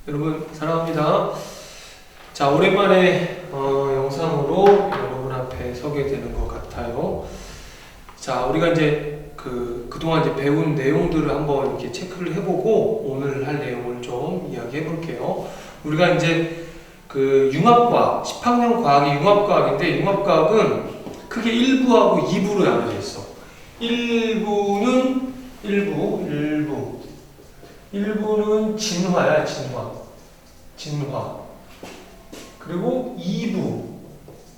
여러분 사랑합니다. 자, 오랜만에 영상으로 여러분 앞에 서게 되는 것 같아요. 자, 우리가 이제 그동안 이제 배운 내용들을 한번 이렇게 체크를 해보고 오늘 할 내용을 좀 이야기해 볼게요. 우리가 이제 융합과학, 10학년 과학이 융합과학인데, 융합과학은 크게 1부하고 2부로 나눠져 있어. 1부는 진화야, 진화. 그리고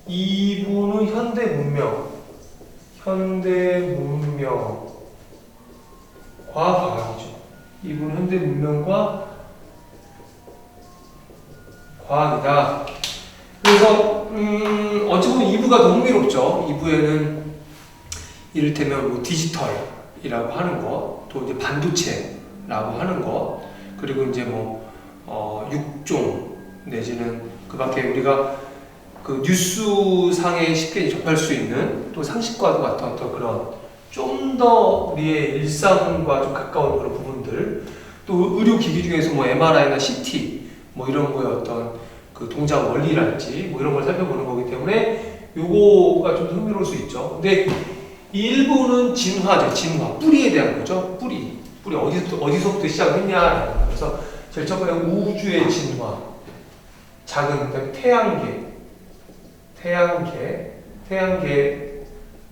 2부는 현대 문명과 과학이죠. 2부는 현대 문명과 과학이다. 그래서 어찌 보면 2부가 더 흥미롭죠. 2부에는 이를테면 뭐 디지털이라고 하는 것, 또 이제 반도체라고 하는 것, 그리고 이제 육종 내지는 그 밖에 우리가 뉴스상에 쉽게 접할 수 있는 또 상식과도 같은 어떤 그런 좀 더 우리의 일상과 좀 가까운 그런 부분들, 또 의료기기 중에서 MRI나 CT 이런 거의 어떤 동작 원리랄지 이런 걸 살펴보는 거기 때문에 요거가 좀 흥미로울 수 있죠. 근데 이 일부는 진화죠. 진화. 뿌리에 대한 거죠. 뿌리 어디서부터 시작했냐. 그래서 제일 첫 번째 우주의 진화. 작은 태양계,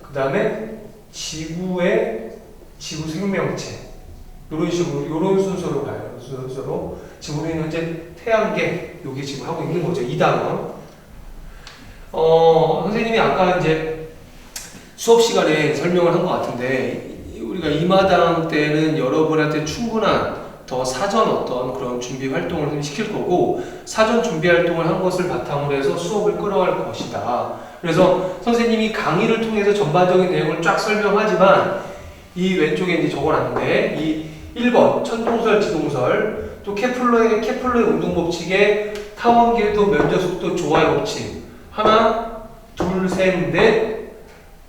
그 다음에 지구 생명체. 이런 순서로 가요. 순서로. 지금 우리는 현재 태양계, 여기 지금 하고 있는 거죠. 2단원. 선생님이 아까 이제 수업 시간에 설명을 한 것 같은데, 우리가 2마당 때는 여러분한테 충분한 더 사전 어떤 그런 준비 활동을 시킬 거고, 사전 준비 활동을 한 것을 바탕으로 해서 수업을 끌어갈 것이다. 그래서 선생님이 강의를 통해서 전반적인 내용을 쫙 설명하지만, 이 왼쪽에 이제 적어놨는데, 이 1번 천동설, 지동설, 또 케플러의 운동법칙의 타원궤도 면적속도 조화의 법칙, 하나, 둘, 셋, 넷,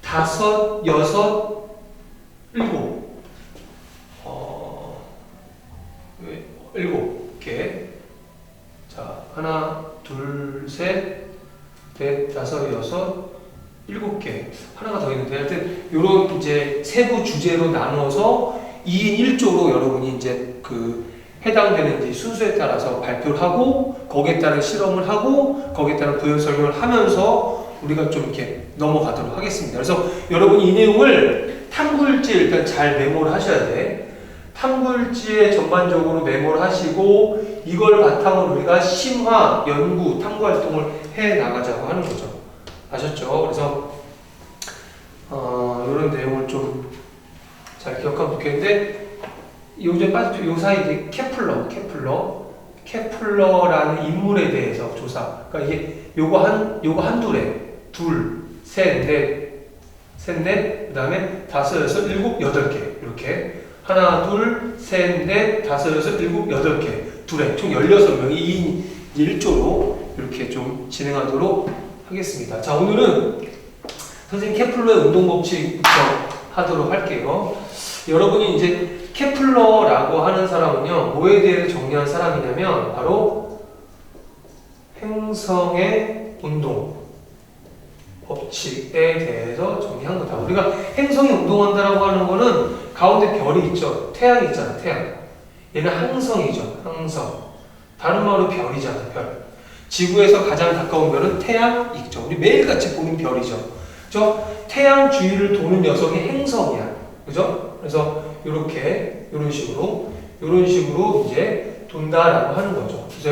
다섯, 여섯, 일곱. 일곱 개. 자, 하나, 둘, 셋, 넷, 다섯, 여섯, 일곱 개. 하나가 더 있는데, 하여튼, 요런 이제 세부 주제로 나눠서 2인 1조로 여러분이 이제 해당되는 이제 순서에 따라서 발표를 하고, 거기에 따른 실험을 하고, 거기에 따른 부연 설명을 하면서 우리가 좀 이렇게 넘어가도록 하겠습니다. 그래서 여러분이 이 내용을 탐구일지에 일단 잘 메모를 하셔야 돼. 탐구일지에 전반적으로 메모를 하시고, 이걸 바탕으로 우리가 심화, 연구, 탐구 활동을 해 나가자고 하는 거죠. 아셨죠? 그래서 이런 내용을 좀 잘 기억하면 좋겠는데, 요즘 빠졌죠. 요 사이 이제 케플러라는 인물에 대해서 조사. 그러니까 이게 요거 한둘에 둘, 셋, 넷, 그 다음에 다섯, 여섯, 일곱, 여덟 개. 이렇게. 하나, 둘, 셋, 넷, 다섯, 여섯, 일곱, 여덟 개. 둘에. 총 16명이 2인 1조로 이렇게 좀 진행하도록 하겠습니다. 자, 오늘은 선생님 케플러의 운동법칙부터 하도록 할게요. 여러분이 이제 케플러라고 하는 사람은요, 뭐에 대해 정리한 사람이냐면, 바로 행성의 운동 법칙에 대해서 정리한 거다. 우리가 행성이 운동한다라고 하는 거는 가운데 별이 있죠. 태양이 있잖아, 태양. 얘는 항성이죠, 항성. 다른 말로 별이잖아, 별. 지구에서 가장 가까운 별은 태양이죠. 우리 매일같이 보는 별이죠. 그죠? 태양 주위를 도는 녀석이 행성이야. 그죠? 그래서 이런 식으로 이제 돈다라고 하는 거죠. 그래서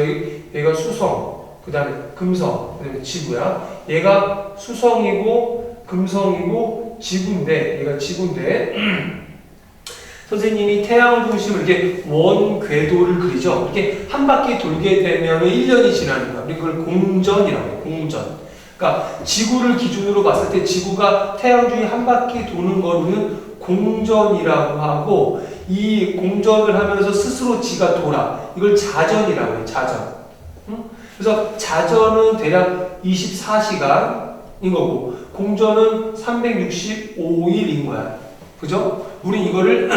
얘가 수성, 그 다음에 금성, 그 다음에 지구야. 얘가 수성이고 금성이고 얘가 지구인데 선생님이 태양을 중심으로 이렇게 원궤도를 그리죠. 이렇게 한 바퀴 돌게 되면 1년이 지나는 거야. 우리 그걸 공전이라고 해요. 공전. 그러니까 지구를 기준으로 봤을 때 지구가 태양 중에 한 바퀴 도는 거는 공전이라고 하고, 이 공전을 하면서 스스로 지가 돌아. 이걸 자전이라고 해요. 자전. 그래서 자전은 대략 24시간인 거고, 공전은 365일인 거야. 그죠? 우린 이거를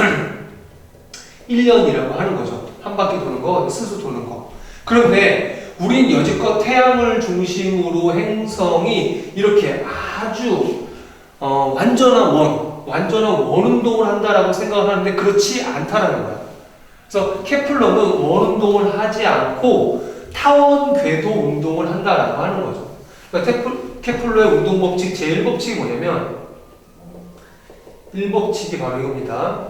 1년이라고 하는 거죠. 한 바퀴 도는 거, 스스로 도는 거. 그런데 우린 여지껏 태양을 중심으로 행성이 이렇게 아주 완전한 원운동을 한다라고 생각을 하는데 그렇지 않다라는 거야. 그래서 케플러는 원운동을 하지 않고 타원 궤도 운동을 한다라고 하는 거죠. 그러니까 케플러의 운동 법칙 제1법칙이 뭐냐면 1법칙이 바로 이겁니다.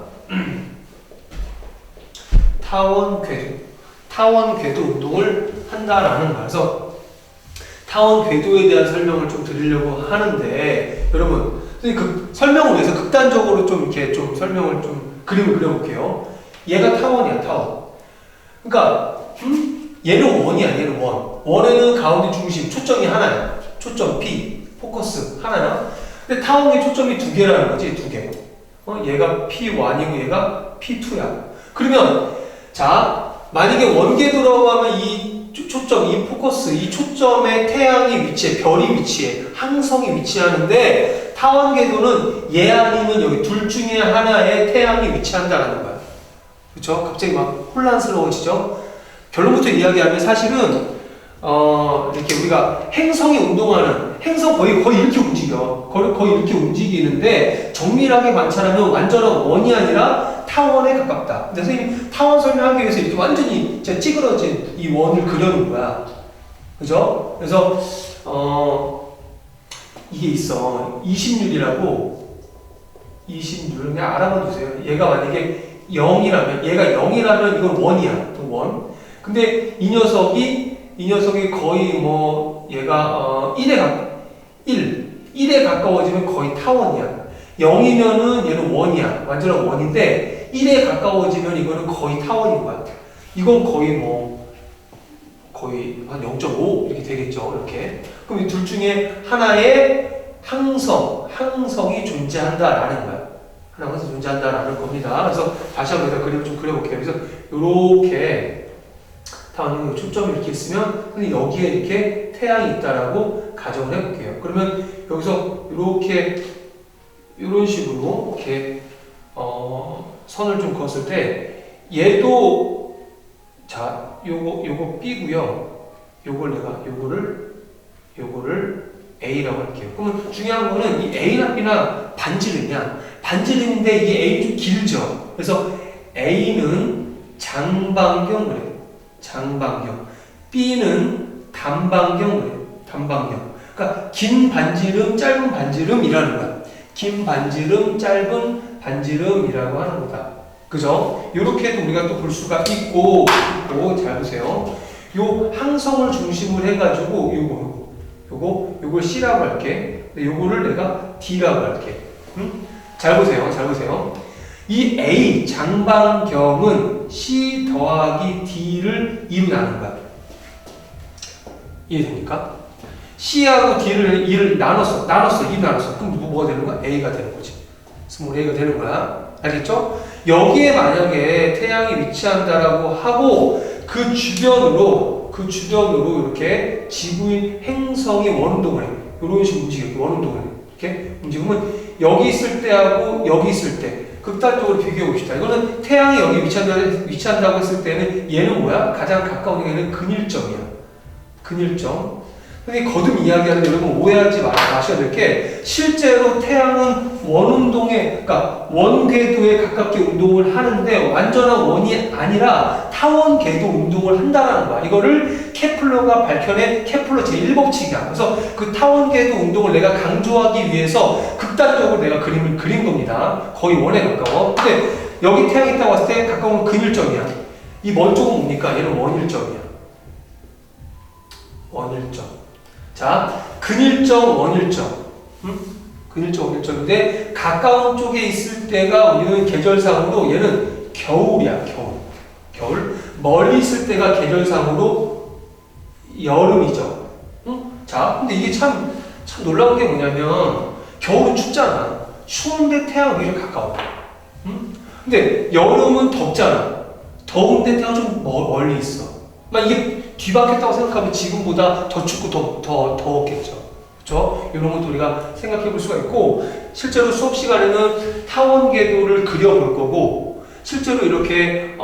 타원 궤도 운동을 한다라는 거야. 그래서 타원 궤도에 대한 설명을 좀 드리려고 하는데 여러분 그 설명을 위해서 극단적으로 좀 이렇게 좀 설명을 좀 그림을 그려볼게요. 얘가 타원이야, 타원. 그러니까 얘는 원이야, 얘는 원. 원에는 가운데 중심, 초점이 하나야. 초점 P, 포커스 하나야. 근데 타원의 초점이 두 개라는 거지, 두 개. 얘가 P1이고 얘가 P2야. 그러면 자, 만약에 원궤도라고 하면 이 초점, 이 포커스, 이 초점에 태양이 위치해, 별이 위치해, 항성이 위치하는데 타원 궤도는 얘 아니면 여기 둘 중에 하나에 태양이 위치한다라는 거야. 그쵸? 갑자기 막 혼란스러워지죠? 결론부터 이야기하면 사실은 이렇게 우리가 행성이 운동하는 행성 거의 이렇게 움직여. 거의 이렇게 움직이는데 정밀하게 관찰하면 완전한 원이 아니라 타원에 가깝다. 근데 선생님 타원 설명하기 위해서 이렇게 완전히 찌그러진 이 원을 그려놓은 거야. 그죠? 그래서 이게 있어. 20율이라고 20율 그냥 알아봐 두세요. 얘가 만약에 0이라면 이건 원이야. 원. 근데 이 녀석이 거의 뭐 얘가 1에 가까워지면 거의 타원이야. 0이면은 얘는 원이야. 완전한 원인데 1에 가까워지면 이거는 거의 타원인 거야. 이건 거의 한 0.5 이렇게 되겠죠. 이렇게. 그럼 이 둘 중에 하나의 항성이 존재한다라는 거야. 하나가 존재한다라는 겁니다. 그래서 다시 한번 내가 그림을 좀 그려볼게요. 그래서 이렇게 타원이 초점을 이렇게 있으면 근데 여기에 이렇게 태양이 있다라고 가정을 해볼게요. 그러면 여기서 이렇게 이런 식으로 이렇게 선을 좀 그었을 때 얘도 자 요거 B고요. 요거를 A라고 할게요. 그러면 중요한 거는 이 A나 B나 반지름이야. 반지름인데 이게 A 좀 길죠. 그래서 A는 장방경 그래요. 장방경. B는 단방경 그래요. 단방경. 그러니까 긴 반지름, 짧은 반지름이라는 거야. 긴 반지름, 짧은 반지름이라고 하는 거다. 그죠? 요렇게도 우리가 또 볼 수가 있고, 잘 보세요. 요 항성을 중심으로 해가지고, 요걸 C라고 할게. 요거를 내가 D라고 할게. 잘 보세요. 이 A, 장방경은 C 더하기 D를 2로 나눈 거야. 이해됩니까? C하고 D를 2를 나눴어. 2로 나눴어. 그럼 뭐가 되는 거야? A가 되는 거지. 스몰 A가 되는 거야. 알겠죠? 여기에 만약에 태양이 위치한다라고 하고 그 주변으로 이렇게 지구인 행성이 원운동을 해. 이런 식으로 움직여. 원운동을 해. 이렇게 움직이면 여기 있을 때하고 여기 있을 때 극단적으로 비교해 봅시다. 이거는 태양이 여기 위치한다고 했을 때는 얘는 뭐야? 가장 가까운 얘는 근일점이야. 근일점. 근데 거듭 이야기하는데 여러분 오해하지 마셔야 될 게 실제로 태양은 그러니까 원궤도에 가깝게 운동을 하는데 완전한 원이 아니라 타원 궤도 운동을 한다는 거야. 이거를 케플러가 밝혀낸 케플러 제1법칙이야. 그래서 그 타원 궤도 운동을 내가 강조하기 위해서 극단적으로 내가 그림을 그린 겁니다. 거의 원에 가까워. 근데 여기 태양이 있다고 봤을 때 가까운 근일점이야. 이 먼 쪽은 뭡니까? 얘는 원일점이야. 원일점. 자, 근일점, 원일점. 근일점, 원일점인데 가까운 쪽에 있을 때가 우리는 계절상으로 얘는 겨울이야, 겨울. 멀리 있을 때가 계절상으로 여름이죠. 자, 근데 이게 참 놀라운 게 뭐냐면 겨울은 춥잖아. 추운데 태양은 오히려 가까워. 근데 여름은 덥잖아. 더운데 태양은 좀 멀리 있어. 막 이게 뒤바뀌었다고 생각하면 지금보다 더 춥고 더 더웠겠죠. 그렇죠? 이런 것도 우리가 생각해 볼 수가 있고 실제로 수업 시간에는 타원 궤도를 그려볼 거고 실제로 이렇게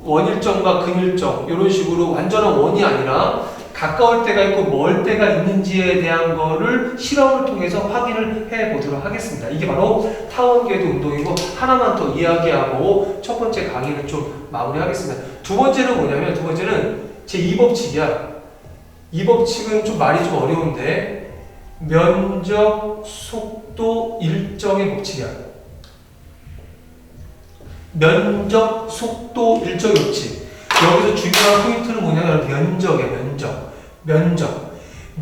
원일정과 근일정 이런 식으로 완전한 원이 아니라 가까울 때가 있고 멀 때가 있는지에 대한 거를 실험을 통해서 확인을 해 보도록 하겠습니다. 이게 바로 타원궤도 운동이고 하나만 더 이야기하고 첫 번째 강의는 좀 마무리하겠습니다. 두 번째는 뭐냐면 두 번째는 제 2법칙이야. 이 법칙은 좀 말이 좀 어려운데 면적, 속도, 일정의 법칙이야. 면적, 속도, 일정의 법칙. 여기서 중요한 포인트는 뭐냐면 면적이야.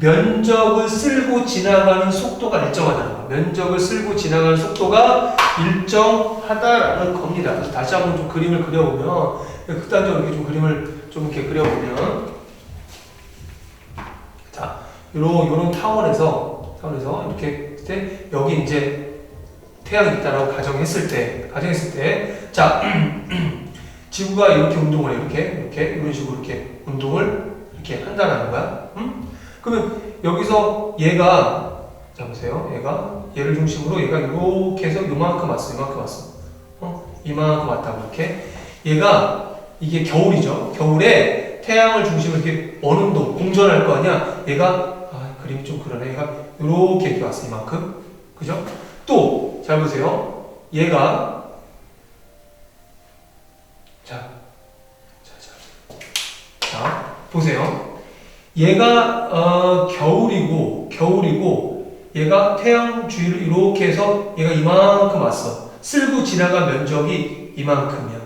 면적을 쓸고 지나가는 속도가 일정하다는 거야. 면적을 쓸고 지나가는 속도가 일정하다라는 겁니다. 그래서 다시 한번 좀 그림을 그려보면 극단적으로 이렇게 좀 그림을 좀 이렇게 그려보면 자, 요런 타원에서 이렇게 때 여기 이제 태양이 있다라고 가정했을 때 자, 지구가 이렇게 운동을 해. 이렇게 이런 식으로 이렇게 운동을 이렇게 한다는 거야. 그러면 여기서 얘가 자 보세요. 얘를 중심으로 얘가 이렇게 해서 요만큼 왔어. 이만큼 왔다고 이렇게. 얘가 이게 겨울이죠. 겨울에 태양을 중심으로 이렇게 어느 운동 공전할 거 아니야. 얘가 그림이 좀 그러네. 얘가 이렇게 왔어. 이만큼. 그죠? 또 잘 보세요. 얘가 자 보세요. 얘가 겨울이고 얘가 태양 주위를 이렇게 해서 얘가 이만큼 왔어. 쓸고 지나간 면적이 이만큼이야.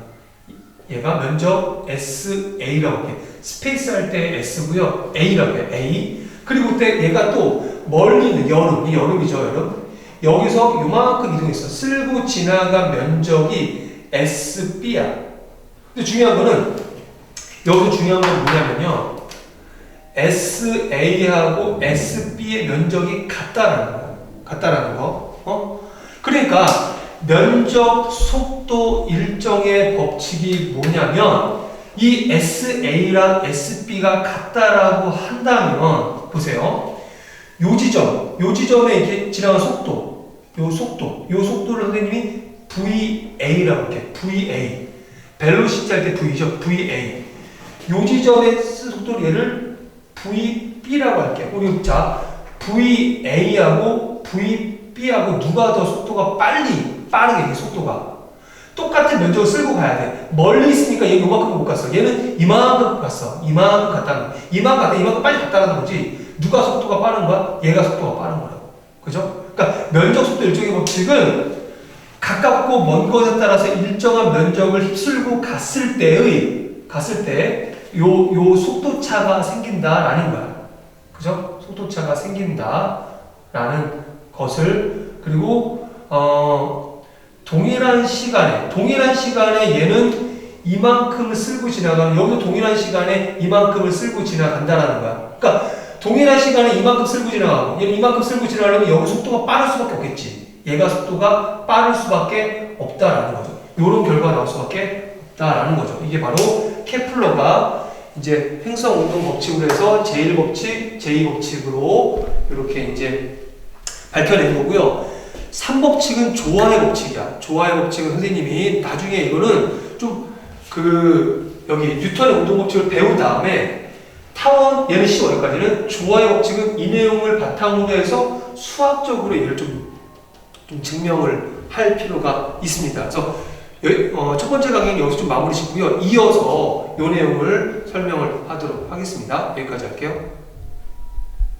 얘가 면적 SA라고 해. 스페이스 할 때 S고요. A라고 해. A. 그리고 그때 얘가 또 멀리 있는 여름, 이 여름이죠, 여름. 여기서 요만큼 이동했어. 쓸고 지나간 면적이 SB야. 근데 중요한 거는 여기서 중요한 건 뭐냐면요. SA하고 SB의 면적이 같다라는 거. 그러니까 면적, 속도, 일정의 법칙이 뭐냐면 이 SA랑 SB가 같다라고 한다면 보세요. 요 지점에 이렇게 지나간 속도, 요 속도를 선생님이 VA라고 할게. VA. 벨로시티 할 때 V죠. VA. 요 지점의 속도를 얘를 VB라고 할게요. 우리 자 VA하고 VB하고 누가 더 속도가 빠르게 속도가 똑같은 면적을 쓸고 가야 돼. 멀리 있으니까 얘 요만큼 못 갔어. 얘는 이만큼 갔어. 이만큼 갔다는 거야. 이만큼 빨리 갔다는 거지. 누가 속도가 빠른 거야? 얘가 속도가 빠른 거라고. 그죠? 그러니까 면적, 속도, 일정의 법칙은 가깝고 먼 것에 따라서 일정한 면적을 휩쓸고 갔을 때 요 속도 차가 생긴다라는 거야. 그죠? 속도 차가 생긴다라는 것을 그리고 동일한 시간에 얘는 이만큼을 쓸고 지나가는 여기도 동일한 시간에 이만큼을 쓸고 지나간다라는 거야. 그러니까 동일한 시간에 이만큼 쓸고 지나가고 얘는 이만큼 쓸고 지나가려면 여기 속도가 빠를 수밖에 없겠지. 얘가 속도가 빠를 수밖에 없다라는 거죠. 요런 결과가 나올 수밖에 없다라는 거죠. 이게 바로 케플러가 이제 행성 운동 법칙으로 해서 제1법칙, 제2법칙으로 이렇게 이제 밝혀낸 거고요. 3법칙은 조화의 법칙이야. 조화의 법칙은 선생님이 나중에 이거는 좀 여기 뉴턴의 운동 법칙을 배운 다음에 타원 얘는 쉬워. 여기까지는 조화의 법칙은 이 내용을 바탕으로 해서 수학적으로 얘를 좀 증명을 할 필요가 있습니다. 그래서 첫 번째 강의는 여기서 좀 마무리 짓고요. 이어서 이 내용을 설명을 하도록 하겠습니다. 여기까지 할게요.